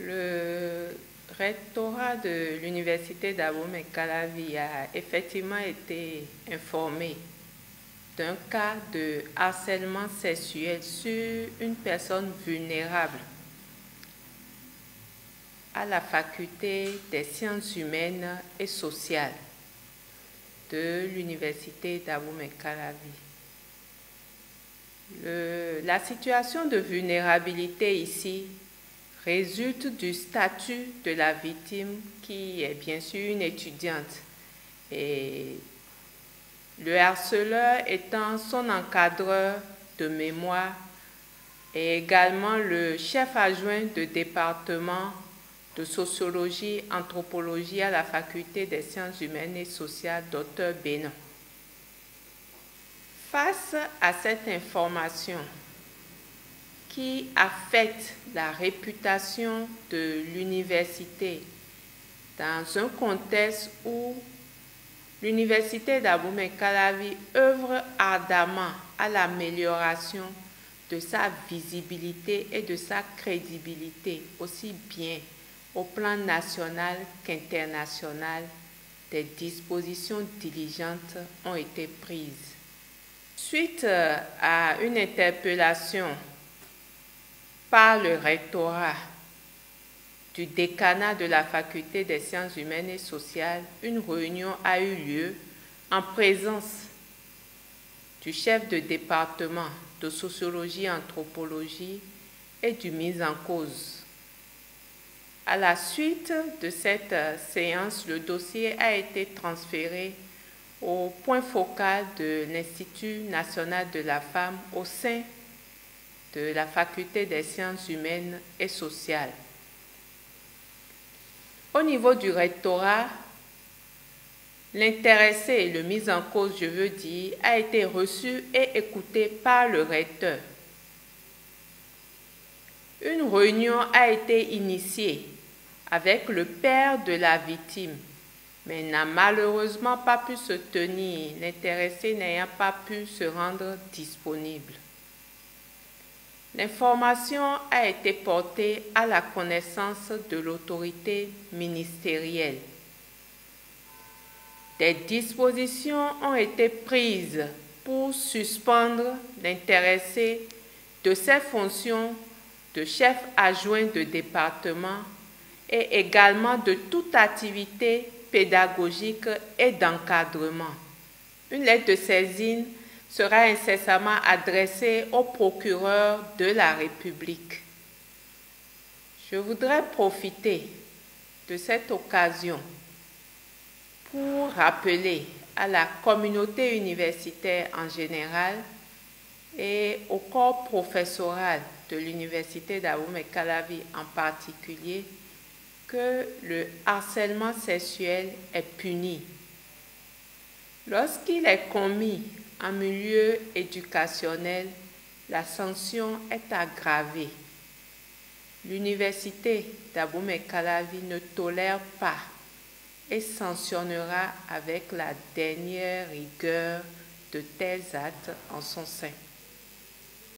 Le rectorat de l'université d'Abomey-Calavi a effectivement été informé d'un cas de harcèlement sexuel sur une personne vulnérable à la faculté des sciences humaines et sociales de l'université d'Abomey-Calavi. La situation de vulnérabilité ici résulte du statut de la victime qui est bien sûr une étudiante et le harceleur étant son encadreur de mémoire et également le chef adjoint de département de sociologie, anthropologie à la faculté des sciences humaines et sociales, Dr Bénin. Face à cette information qui affecte la réputation de l'université dans un contexte où l'université d'Abomey-Calavi œuvre ardemment à l'amélioration de sa visibilité et de sa crédibilité, aussi bien au plan national qu'international, des dispositions diligentes ont été prises. Suite à une interpellation par le rectorat du décanat de la faculté des sciences humaines et sociales, une réunion a eu lieu en présence du chef de département de sociologie et anthropologie et du mis en cause. À la suite de cette séance, le dossier a été transféré au point focal de l'Institut national de la femme au sein de la faculté des sciences humaines et sociales. Au niveau du rectorat, l'intéressé, le mis en cause, je veux dire, a été reçu et écouté par le recteur. Une réunion a été initiée avec le père de la victime, mais n'a malheureusement pas pu se tenir, l'intéressé n'ayant pas pu se rendre disponible. L'information a été portée à la connaissance de l'autorité ministérielle. Des dispositions ont été prises pour suspendre l'intéressé de ses fonctions de chef adjoint de département et également de toute activité pédagogique et d'encadrement. Une lettre de saisine sera incessamment adressée au procureur de la République. Je voudrais profiter de cette occasion pour rappeler à la communauté universitaire en général et au corps professoral de l'université d'Abomey-Calavi en particulier que le harcèlement sexuel est puni. Lorsqu'il est commis en milieu éducationnel, la sanction est aggravée. L'université d'Abomey-Calavi ne tolère pas et sanctionnera avec la dernière rigueur de tels actes en son sein.